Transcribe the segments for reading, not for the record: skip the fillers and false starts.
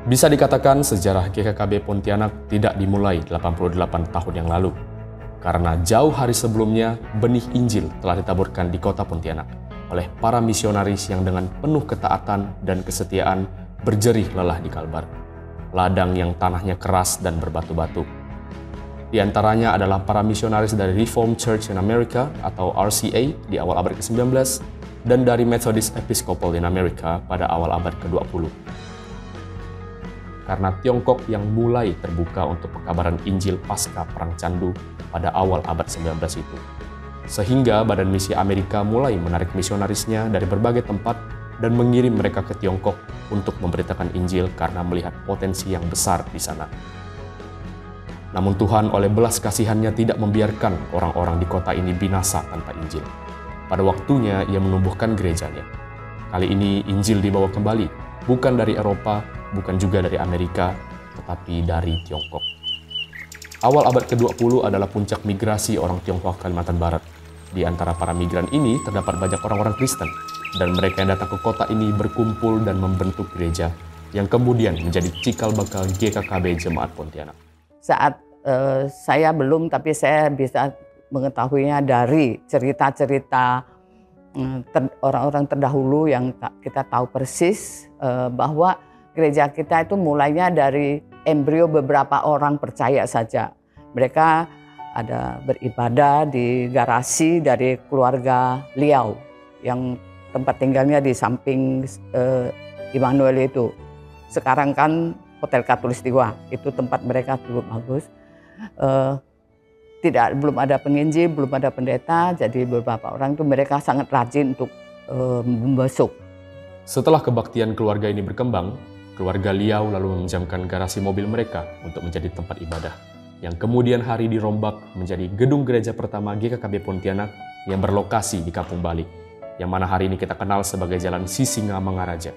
Bisa dikatakan sejarah GKKB Pontianak tidak dimulai 88 tahun yang lalu. Karena jauh hari sebelumnya, benih Injil telah ditaburkan di kota Pontianak oleh para misionaris yang dengan penuh ketaatan dan kesetiaan berjerih lelah di Kalbar, ladang yang tanahnya keras dan berbatu-batu. Di antaranya adalah para misionaris dari Reformed Church in America atau RCA di awal abad ke-19 dan dari Methodist Episcopal in America pada awal abad ke-20. Karena Tiongkok yang mulai terbuka untuk pekabaran Injil pasca Perang Candu pada awal abad 19 itu. Sehingga Badan Misi Amerika mulai menarik misionarisnya dari berbagai tempat dan mengirim mereka ke Tiongkok untuk memberitakan Injil karena melihat potensi yang besar di sana. Namun Tuhan oleh belas kasihannya tidak membiarkan orang-orang di kota ini binasa tanpa Injil. Pada waktunya ia menumbuhkan gerejanya. Kali ini Injil dibawa kembali, bukan dari Eropa, bukan juga dari Amerika, tetapi dari Tiongkok. Awal abad ke-20 adalah puncak migrasi orang Tionghoa ke Kalimantan Barat. Di antara para migran ini terdapat banyak orang-orang Kristen, dan mereka yang datang ke kota ini berkumpul dan membentuk gereja, yang kemudian menjadi cikal bakal GKKB Jemaat Pontianak. Saat saya belum, tapi saya bisa mengetahuinya dari cerita-cerita orang-orang terdahulu yang kita tahu persis bahwa gereja kita itu mulainya dari embrio beberapa orang percaya saja. Mereka ada beribadah di garasi dari keluarga Liao yang tempat tinggalnya di samping Immanuel itu. Sekarang kan Hotel Katulistiwa, itu tempat mereka cukup bagus. Belum ada penginjil, belum ada pendeta, jadi beberapa orang itu mereka sangat rajin untuk membesuk. Setelah kebaktian keluarga ini berkembang, keluarga Liao lalu meminjamkan garasi mobil mereka untuk menjadi tempat ibadah, yang kemudian hari dirombak menjadi gedung gereja pertama GKKB Pontianak yang berlokasi di Kampung Bali, yang mana hari ini kita kenal sebagai Jalan Sisingamangaraja.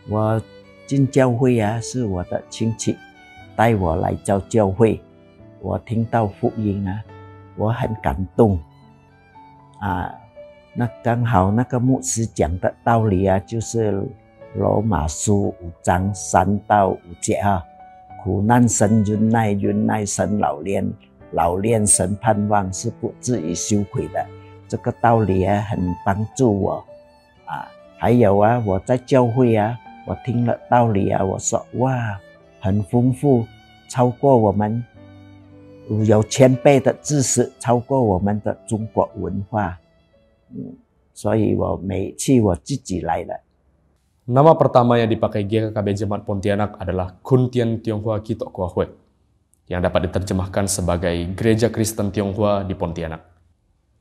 我进教会啊，是我的亲戚带我来教教会。我听到福音啊，我很感动啊。那刚好那个牧师讲的道理啊，就是罗马书5章3到5节啊，苦难生忍耐，忍耐生老练，老练生盼望，是不至于羞愧的。这个道理啊，很帮助我啊。还有啊，我在教会啊。 我听了道理啊，我说哇，很丰富，超过我们有1000倍的知识，超过我们的中国文化。所以我每次我自己来的。 Nama pertama yang dipakai GKKB Jemaat Pontianak adalah Kuntian Tionghoa Kitok Kuahue, yang dapat diterjemahkan sebagai Gereja Kristen Tionghoa di Pontianak.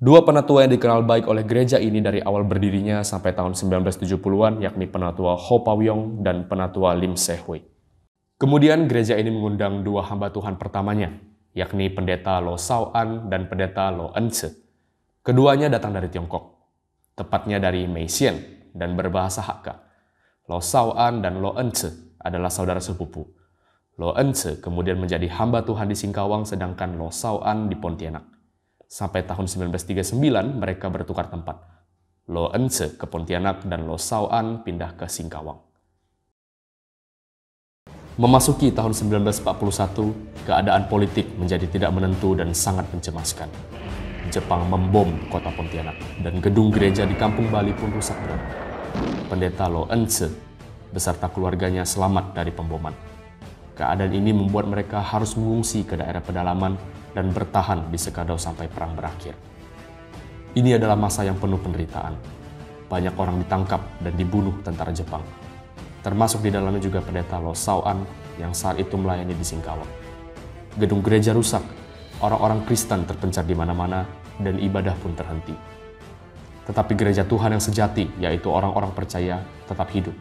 Dua penatua yang dikenal baik oleh gereja ini dari awal berdirinya sampai tahun 1970-an, yakni penatua Ho Pawyong dan penatua Lim Se Hui. Kemudian gereja ini mengundang dua hamba Tuhan pertamanya, yakni pendeta Lo Sao An dan pendeta Lo Ence. Keduanya datang dari Tiongkok, tepatnya dari Meisian dan berbahasa Hakka. Lo Sao An dan Lo Ence adalah saudara sepupu. Lo Ence kemudian menjadi hamba Tuhan di Singkawang, sedangkan Lo Sao An di Pontianak. Sampai tahun 1939 mereka bertukar tempat. Lo Ence ke Pontianak dan Lo Sao An pindah ke Singkawang. Memasuki tahun 1941, keadaan politik menjadi tidak menentu dan sangat mencemaskan. Jepang membom kota Pontianak dan gedung gereja di Kampung Bali pun rusak berat. Pendeta Lo Ence beserta keluarganya selamat dari pemboman. Keadaan ini membuat mereka harus mengungsi ke daerah pedalaman dan bertahan di Sekadau sampai perang berakhir. Ini adalah masa yang penuh penderitaan. Banyak orang ditangkap dan dibunuh tentara Jepang. Termasuk di dalamnya juga pendeta Lo Sao An yang saat itu melayani di Singkawang. Gedung gereja rusak, orang-orang Kristen terpencar di mana-mana, dan ibadah pun terhenti. Tetapi gereja Tuhan yang sejati, yaitu orang-orang percaya, tetap hidup.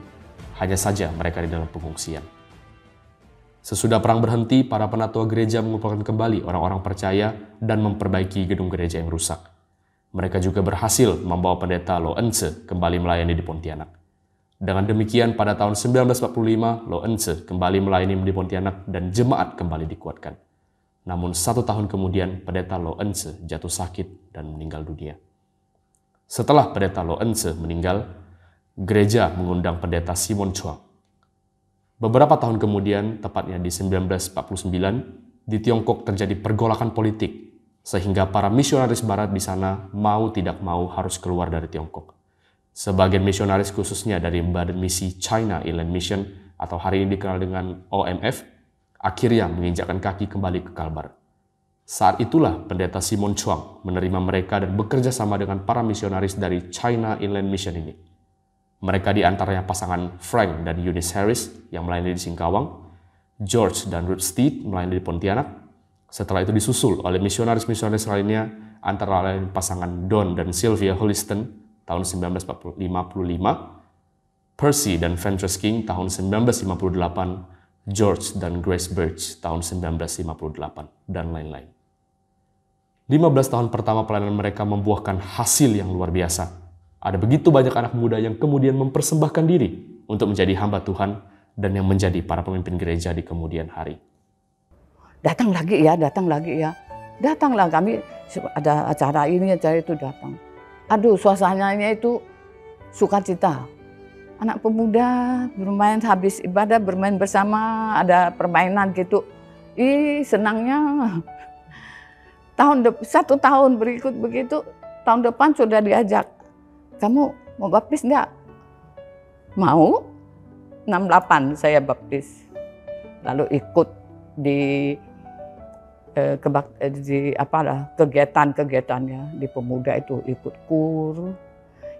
Hanya saja mereka di dalam pengungsian. Sesudah perang berhenti, para penatua gereja mengumpulkan kembali orang-orang percaya dan memperbaiki gedung gereja yang rusak. Mereka juga berhasil membawa pendeta Lo Ence kembali melayani di Pontianak. Dengan demikian, pada tahun 1945, Lo Ence kembali melayani di Pontianak dan jemaat kembali dikuatkan. Namun 1 tahun kemudian, pendeta Lo Ence jatuh sakit dan meninggal dunia. Setelah pendeta Lo Ence meninggal, Gereja mengundang pendeta Simon Chuang. Beberapa tahun kemudian, tepatnya di 1949, di Tiongkok terjadi pergolakan politik, sehingga para misionaris barat di sana mau tidak mau harus keluar dari Tiongkok. Sebagian misionaris khususnya dari Badan Misi China Inland Mission atau hari ini dikenal dengan OMF, akhirnya menginjakkan kaki kembali ke Kalbar. Saat itulah pendeta Simon Chuang menerima mereka dan bekerja sama dengan para misionaris dari China Inland Mission ini. Mereka diantaranya pasangan Frank dan Eunice Harris yang melayani di Singkawang, George dan Ruth Steed melayani di Pontianak. Setelah itu disusul oleh misionaris-misionaris lainnya, antara lain pasangan Don dan Sylvia Holliston tahun 1955, Percy dan Ventress King tahun 1958, George dan Grace Birch tahun 1958, dan lain-lain. 15 tahun pertama pelayanan mereka membuahkan hasil yang luar biasa. Ada begitu banyak anak muda yang kemudian mempersembahkan diri untuk menjadi hamba Tuhan dan yang menjadi para pemimpin gereja di kemudian hari. Datang lagi ya, datanglah kami ada acara ini, acara itu datang. Aduh, suasananya itu sukacita. Anak pemuda bermain habis ibadah, bermain bersama, ada permainan gitu. Senangnya. Satu tahun berikut begitu, tahun depan sudah diajak. Kamu mau baptis enggak? Mau. 68 saya baptis. Lalu ikut di kegiatan-kegiatannya di pemuda itu, ikut kur,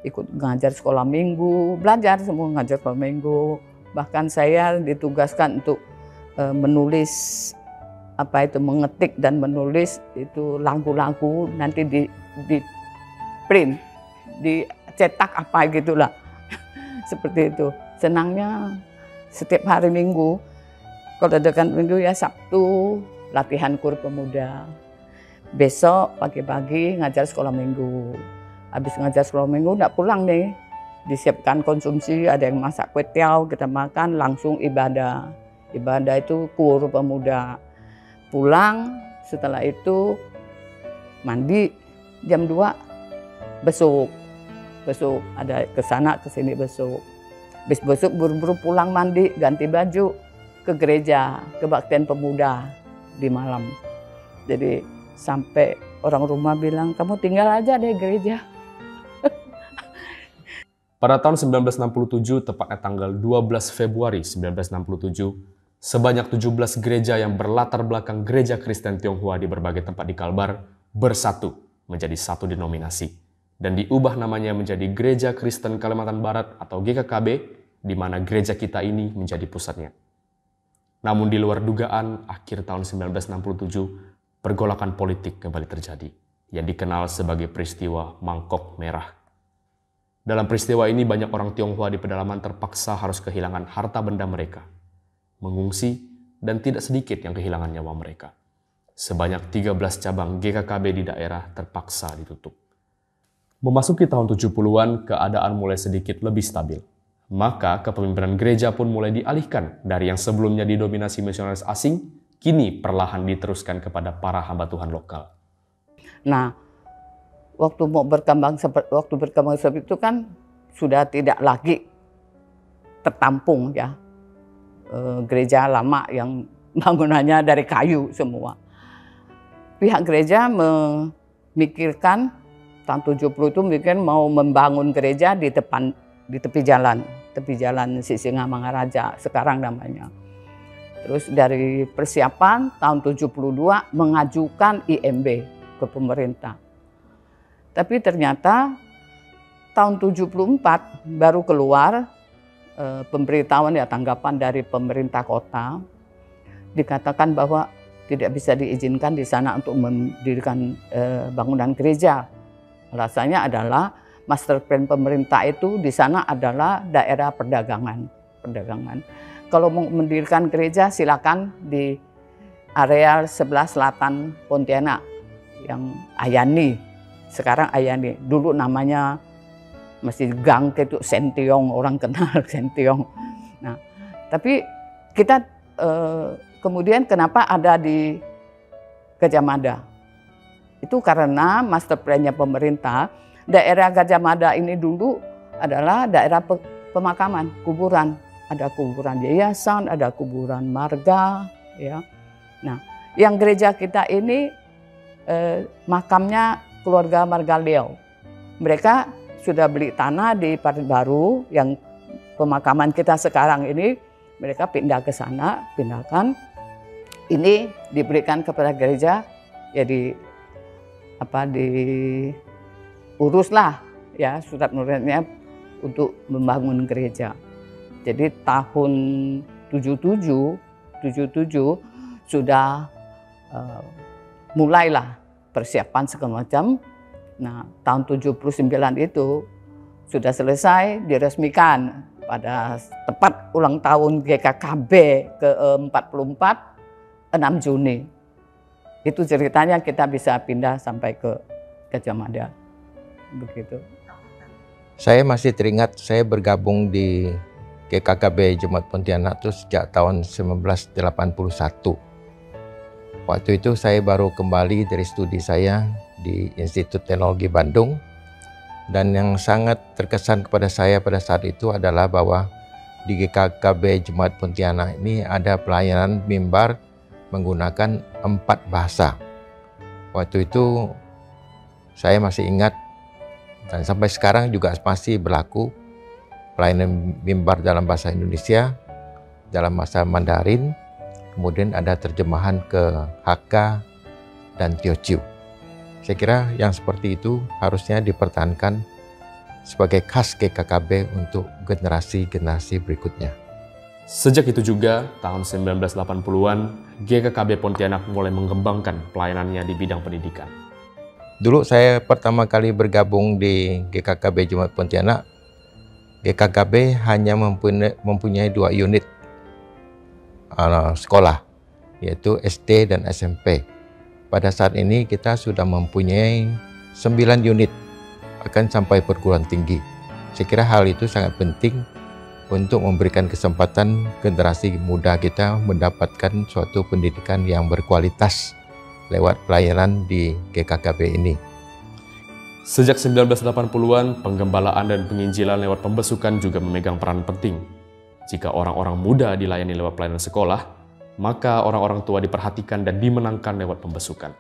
ikut ngajar sekolah minggu, belajar semua ngajar sekolah minggu. Bahkan saya ditugaskan untuk menulis mengetik dan menulis itu lagu-lagu, nanti di print, dicetak apa gitulah. Seperti itu. Senangnya setiap hari Minggu, kalau dekat Minggu ya Sabtu latihan kur pemuda. Besok pagi-pagi ngajar sekolah Minggu. Habis ngajar sekolah Minggu enggak pulang nih. Disiapkan konsumsi, ada yang masak kue tiaw, kita makan, langsung ibadah. Ibadah itu kur pemuda. Pulang, setelah itu mandi, jam 2 besuk, ada ke sana ke sini besuk. Habis besuk buru-buru pulang mandi, ganti baju ke gereja, kebaktian pemuda di malam. Jadi sampai orang rumah bilang, kamu tinggal aja deh gereja. Pada tahun 1967, tepatnya tanggal 12 Februari 1967, sebanyak 17 gereja yang berlatar belakang gereja Kristen Tionghoa di berbagai tempat di Kalbar bersatu menjadi satu denominasi dan diubah namanya menjadi Gereja Kristen Kalimantan Barat atau GKKB, di mana gereja kita ini menjadi pusatnya. Namun di luar dugaan, akhir tahun 1967, pergolakan politik kembali terjadi yang dikenal sebagai peristiwa Mangkok Merah. Dalam peristiwa ini banyak orang Tionghoa di pedalaman terpaksa harus kehilangan harta benda mereka, mengungsi, dan tidak sedikit yang kehilangan nyawa mereka. Sebanyak 13 cabang GKKB di daerah terpaksa ditutup. Memasuki tahun 70-an, keadaan mulai sedikit lebih stabil. Maka kepemimpinan gereja pun mulai dialihkan dari yang sebelumnya didominasi misionaris asing, kini perlahan diteruskan kepada para hamba Tuhan lokal. Nah, waktu berkembang seperti itu kan sudah tidak lagi tertampung ya. Gereja lama yang bangunannya dari kayu semua. Pihak gereja memikirkan tahun 70 itu mikir mau membangun gereja di tepi jalan Sisingamangaraja sekarang namanya. Terus dari persiapan tahun 72 mengajukan IMB ke pemerintah. Tapi ternyata tahun 74 baru keluar pemberitahuan ya, tanggapan dari pemerintah kota, dikatakan bahwa tidak bisa diizinkan di sana untuk mendirikan bangunan gereja. Alasannya adalah master plan pemerintah itu di sana adalah daerah perdagangan. Kalau mau mendirikan gereja silakan di area sebelah selatan Pontianak yang Ayani. Sekarang Ayani, dulu namanya masih gang itu Sentiong, orang kenal Sentiong. Nah, tapi kita kemudian kenapa ada di Gajah Mada? Itu karena master plan-nya pemerintah, daerah Gajah Mada ini dulu adalah daerah pemakaman, kuburan. Ada kuburan yayasan, ada kuburan marga, ya. Nah, yang gereja kita ini makamnya keluarga Margaleo. Mereka sudah beli tanah di Parit Baru yang pemakaman kita sekarang ini, mereka pindah ke sana, pindahkan. Ini diberikan kepada gereja, ya diuruslah ya surat nuratnya untuk membangun gereja. Jadi tahun 77 sudah mulailah persiapan segala macam. Nah, tahun 79 itu sudah selesai diresmikan pada tepat ulang tahun GKKB ke-44 6 Juni. Itu ceritanya kita bisa pindah sampai ke Gajah Mada. Begitu. Saya masih teringat saya bergabung di GKKB Jemaat Pontianak itu sejak tahun 1981. Waktu itu saya baru kembali dari studi saya di Institut Teknologi Bandung. Dan yang sangat terkesan kepada saya pada saat itu adalah bahwa di GKKB Jemaat Pontianak ini ada pelayanan mimbar menggunakan 4 bahasa. Waktu itu saya masih ingat dan sampai sekarang juga masih berlaku pelayanan mimbar dalam bahasa Indonesia, dalam bahasa Mandarin, kemudian ada terjemahan ke Hakka dan Teochew. Saya kira yang seperti itu harusnya dipertahankan sebagai khas GKKB untuk generasi-generasi berikutnya. Sejak itu juga, tahun 1980-an, GKKB Pontianak mulai mengembangkan pelayanannya di bidang pendidikan. Dulu saya pertama kali bergabung di GKKB Jemaat Pontianak, GKKB hanya mempunyai 2 unit sekolah, yaitu SD dan SMP. Pada saat ini kita sudah mempunyai 9 unit, akan sampai perguruan tinggi. Saya kira hal itu sangat penting untuk memberikan kesempatan generasi muda kita mendapatkan suatu pendidikan yang berkualitas lewat pelayanan di GKKB ini. Sejak 1980-an, penggembalaan dan penginjilan lewat pembesukan juga memegang peran penting. Jika orang-orang muda dilayani lewat pelayanan sekolah, maka orang-orang tua diperhatikan dan dimenangkan lewat pembesukan.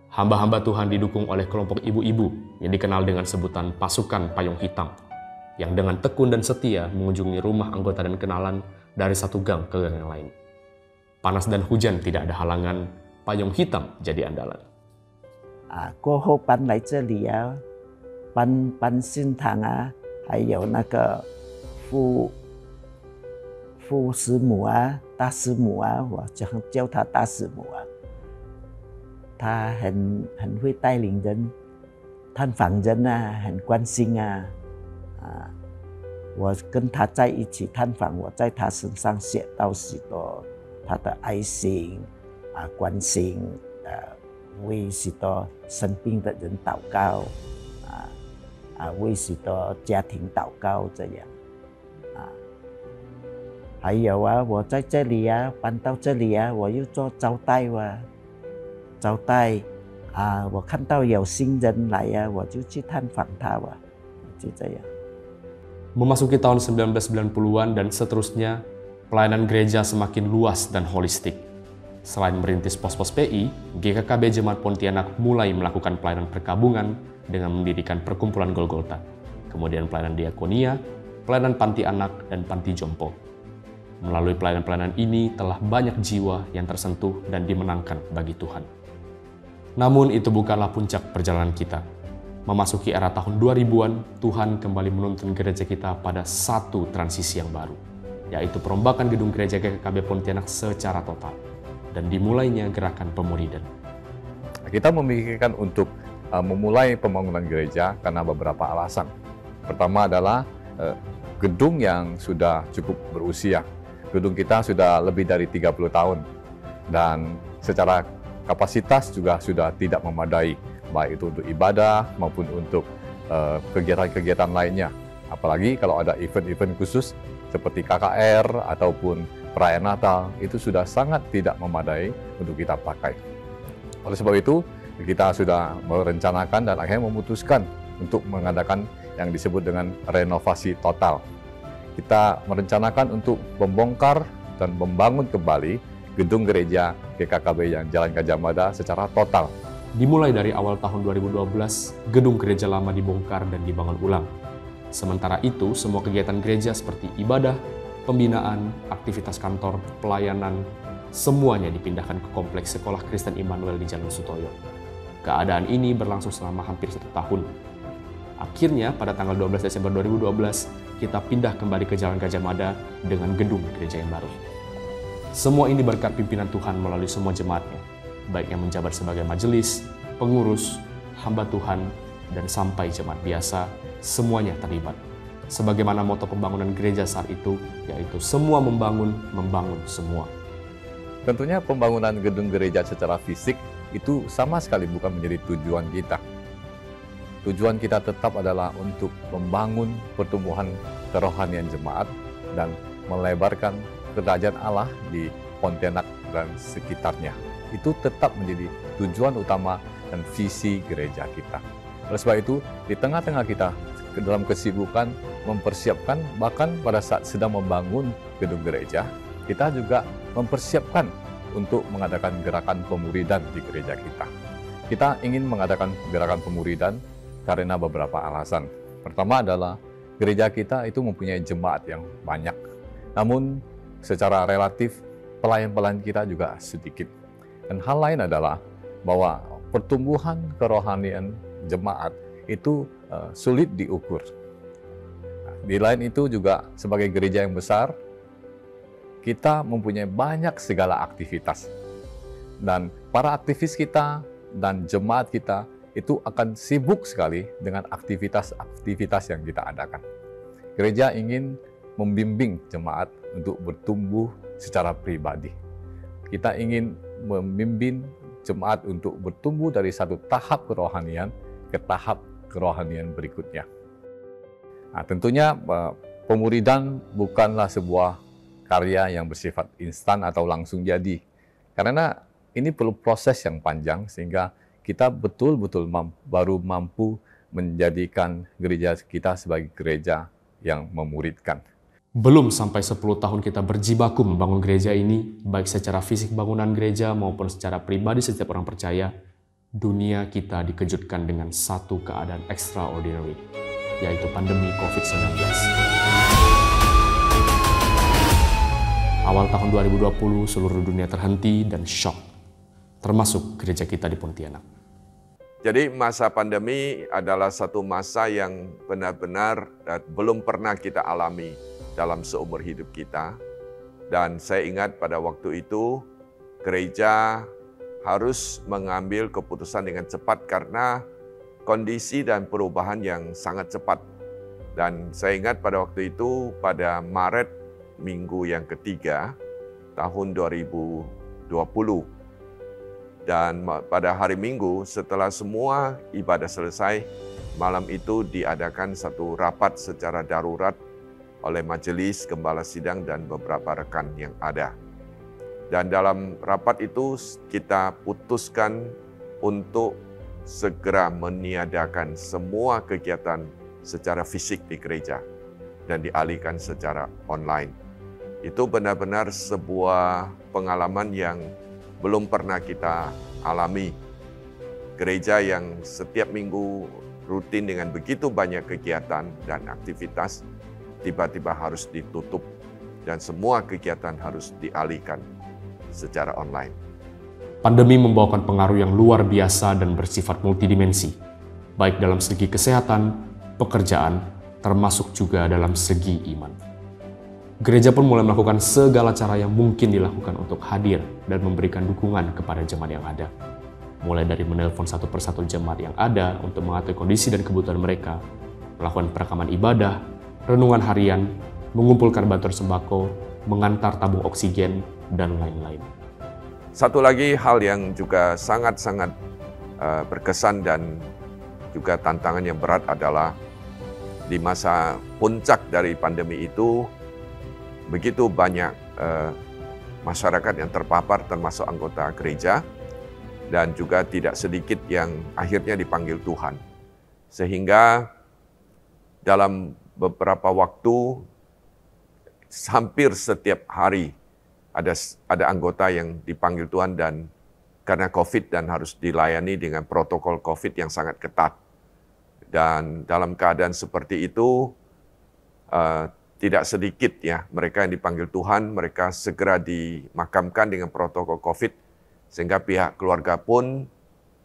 Hamba-hamba Tuhan didukung oleh kelompok ibu-ibu yang dikenal dengan sebutan pasukan payung hitam, yang dengan tekun dan setia mengunjungi rumah anggota dan kenalan dari satu gang ke gang yang lain. Panas dan hujan tidak ada halangan, payung hitam jadi andalan. 过后搬来这里啊，搬信堂啊，还有那个副师母啊、大师母啊，我叫她大师母啊，她很会带领人，探访人啊，很关心啊，我跟她在一起探访，我在她身上学到许多她的爱心关心为许多生病的人祷告，为许多家庭祷告这样，还有我在这里搬到这里我又做招待招待我看到有新人来我就去探访他就这样。 Memasuki tahun 1990-an dan seterusnya, pelayanan gereja semakin luas dan holistik. Selain merintis pos-pos PI, GKKB Jemaat Pontianak mulai melakukan pelayanan perkabungan dengan mendirikan perkumpulan Golgota, kemudian pelayanan diakonia, pelayanan panti anak, dan panti jompo. Melalui pelayanan-pelayanan ini telah banyak jiwa yang tersentuh dan dimenangkan bagi Tuhan. Namun itu bukanlah puncak perjalanan kita. Memasuki era tahun 2000-an, Tuhan kembali menuntun gereja kita pada satu transisi yang baru, yaitu perombakan gedung gereja GKKB Pontianak secara total. Dan dimulainya gerakan pemuridan. Kita memikirkan untuk memulai pembangunan gereja karena beberapa alasan. Pertama adalah gedung yang sudah cukup berusia. Gedung kita sudah lebih dari 30 tahun. Dan secara kapasitas juga sudah tidak memadai, baik itu untuk ibadah maupun untuk kegiatan-kegiatan lainnya. Apalagi kalau ada event-event khusus seperti KKR ataupun perayaan Natal, itu sudah sangat tidak memadai untuk kita pakai. Oleh sebab itu, kita sudah merencanakan dan akhirnya memutuskan untuk mengadakan yang disebut dengan renovasi total. Kita merencanakan untuk membongkar dan membangun kembali gedung gereja GKKB yang Jalan Gajah Mada secara total. Dimulai dari awal tahun 2012, gedung gereja lama dibongkar dan dibangun ulang. Sementara itu, semua kegiatan gereja seperti ibadah, pembinaan, aktivitas kantor, pelayanan, semuanya dipindahkan ke kompleks Sekolah Kristen Immanuel di Jalan Sutoyo. Keadaan ini berlangsung selama hampir 1 tahun. Akhirnya, pada tanggal 12 Desember 2012, kita pindah kembali ke Jalan Gajah Mada dengan gedung gereja yang baru. Semua ini berkat pimpinan Tuhan melalui semua jemaatnya, baik yang menjabat sebagai majelis, pengurus, hamba Tuhan, dan sampai jemaat biasa, semuanya terlibat. Sebagaimana moto pembangunan gereja saat itu, yaitu semua membangun, membangun semua. Tentunya pembangunan gedung gereja secara fisik itu sama sekali bukan menjadi tujuan kita. Tujuan kita tetap adalah untuk membangun pertumbuhan kerohanian jemaat dan melebarkan kerajaan Allah di Pontianak dan sekitarnya. Itu tetap menjadi tujuan utama dan visi gereja kita. Oleh sebab itu, di tengah-tengah kita dalam kesibukan mempersiapkan, bahkan pada saat sedang membangun gedung gereja, kita juga mempersiapkan untuk mengadakan gerakan pemuridan di gereja kita. Kita ingin mengadakan gerakan pemuridan karena beberapa alasan. Pertama adalah gereja kita itu mempunyai jemaat yang banyak. Namun secara relatif pelayan-pelayan kita juga sedikit. Dan hal lain adalah bahwa pertumbuhan kerohanian jemaat itu sulit diukur. Di lain itu juga sebagai gereja yang besar, kita mempunyai banyak segala aktivitas. Dan para aktivis kita dan jemaat kita itu akan sibuk sekali dengan aktivitas-aktivitas yang kita adakan. Gereja ingin membimbing jemaat untuk bertumbuh secara pribadi. Kita ingin membimbing jemaat untuk bertumbuh dari satu tahap kerohanian ke tahap kerohanian berikutnya. Nah, tentunya pemuridan bukanlah sebuah karya yang bersifat instan atau langsung jadi. Karena ini perlu proses yang panjang sehingga kita betul-betul baru mampu menjadikan gereja kita sebagai gereja yang memuridkan. Belum sampai 10 tahun kita berjibaku membangun gereja ini, baik secara fisik bangunan gereja maupun secara pribadi setiap orang percaya, dunia kita dikejutkan dengan satu keadaan extraordinary, yaitu pandemi COVID-19. Awal tahun 2020, seluruh dunia terhenti dan shock, termasuk gereja kita di Pontianak. Jadi masa pandemi adalah satu masa yang benar-benar belum pernah kita alami dalam seumur hidup kita. Dan saya ingat pada waktu itu gereja harus mengambil keputusan dengan cepat karena kondisi dan perubahan yang sangat cepat. Dan saya ingat pada waktu itu pada Maret minggu yang ketiga tahun 2020. Dan pada hari Minggu setelah semua ibadah selesai, malam itu diadakan satu rapat secara darurat oleh majelis, gembala sidang, dan beberapa rekan yang ada. Dan dalam rapat itu kita putuskan untuk segera meniadakan semua kegiatan secara fisik di gereja dan dialihkan secara online. Itu benar-benar sebuah pengalaman yang belum pernah kita alami. Gereja yang setiap minggu rutin dengan begitu banyak kegiatan dan aktivitas, tiba-tiba harus ditutup dan semua kegiatan harus dialihkan secara online. Pandemi membawakan pengaruh yang luar biasa dan bersifat multidimensi, baik dalam segi kesehatan, pekerjaan, termasuk juga dalam segi iman. Gereja pun mulai melakukan segala cara yang mungkin dilakukan untuk hadir dan memberikan dukungan kepada jemaat yang ada. Mulai dari menelpon satu persatu jemaat yang ada untuk mengatur kondisi dan kebutuhan mereka, melakukan perekaman ibadah, renungan harian, mengumpulkan bantuan sembako, mengantar tabung oksigen, dan lain-lain. Satu lagi hal yang juga sangat-sangat berkesan dan juga tantangan yang berat adalah di masa puncak dari pandemi itu, begitu banyak masyarakat yang terpapar termasuk anggota gereja dan juga tidak sedikit yang akhirnya dipanggil Tuhan. Sehingga dalam beberapa waktu, hampir setiap hari ada anggota yang dipanggil Tuhan dan karena COVID dan harus dilayani dengan protokol COVID yang sangat ketat. Dan dalam keadaan seperti itu, tidak sedikit ya mereka yang dipanggil Tuhan, mereka segera dimakamkan dengan protokol COVID, sehingga pihak keluarga pun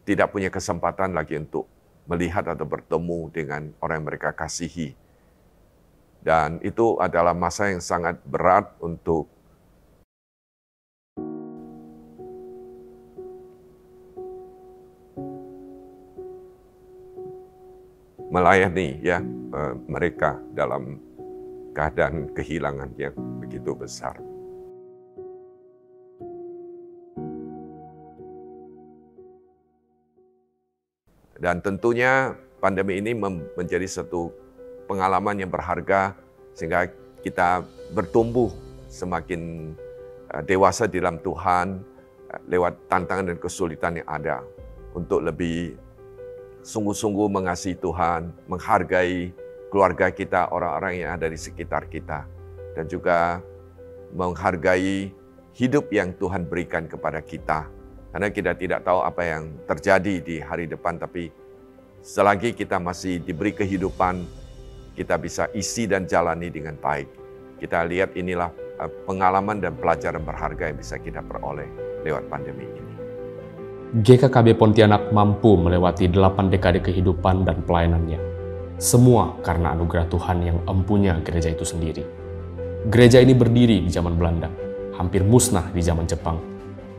tidak punya kesempatan lagi untuk melihat atau bertemu dengan orang yang mereka kasihi. Dan itu adalah masa yang sangat berat untuk melayani ya mereka dalam keadaan kehilangan yang begitu besar. Dan tentunya pandemi ini menjadi satu pengalaman yang berharga sehingga kita bertumbuh semakin dewasa di dalam Tuhan lewat tantangan dan kesulitan yang ada untuk lebih sungguh-sungguh mengasihi Tuhan, menghargai keluarga kita, orang-orang yang ada di sekitar kita, dan juga menghargai hidup yang Tuhan berikan kepada kita. Karena kita tidak tahu apa yang terjadi di hari depan, tapi selagi kita masih diberi kehidupan, kita bisa isi dan jalani dengan baik. Kita lihat inilah pengalaman dan pelajaran berharga yang bisa kita peroleh lewat pandemi ini. GKKB Pontianak mampu melewati 8 dekade kehidupan dan pelayanannya. Semua karena anugerah Tuhan yang empunya gereja itu sendiri. Gereja ini berdiri di zaman Belanda, hampir musnah di zaman Jepang.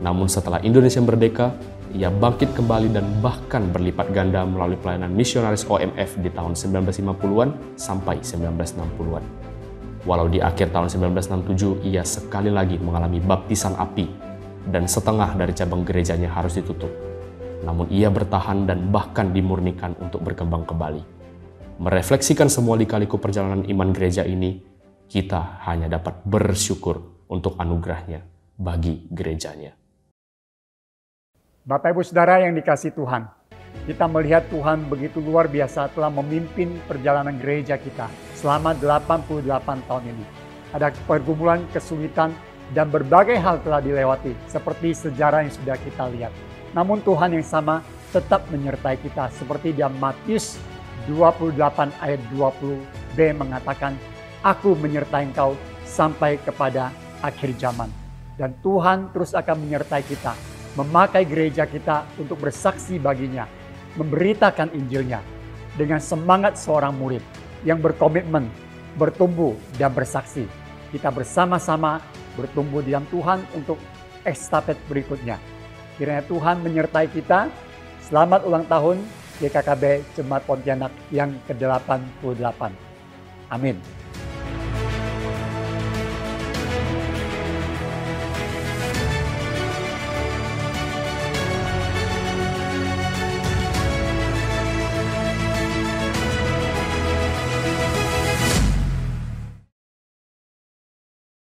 Namun setelah Indonesia merdeka, ia bangkit kembali dan bahkan berlipat ganda melalui pelayanan misionaris OMF di tahun 1950-an sampai 1960-an. Walau di akhir tahun 1967 ia sekali lagi mengalami baptisan api dan setengah dari cabang gerejanya harus ditutup. Namun ia bertahan dan bahkan dimurnikan untuk berkembang kembali. Merefleksikan semua lika-liku perjalanan iman gereja ini, kita hanya dapat bersyukur untuk anugerahnya bagi gerejanya. Bapak Ibu Saudara yang dikasihi Tuhan, kita melihat Tuhan begitu luar biasa telah memimpin perjalanan gereja kita selama 88 tahun ini. Ada pergumulan, kesulitan, dan berbagai hal telah dilewati seperti sejarah yang sudah kita lihat. Namun Tuhan yang sama tetap menyertai kita seperti di Matius 28 ayat 20b mengatakan, "Aku menyertai engkau sampai kepada akhir zaman." Dan Tuhan terus akan menyertai kita, memakai gereja kita untuk bersaksi baginya, memberitakan Injilnya dengan semangat seorang murid yang berkomitmen, bertumbuh dan bersaksi. Kita bersama-sama bertumbuh di dalam Tuhan untuk estafet berikutnya. Kiranya Tuhan menyertai kita. Selamat ulang tahun GKKB Jemaat Pontianak yang ke-88. Amin.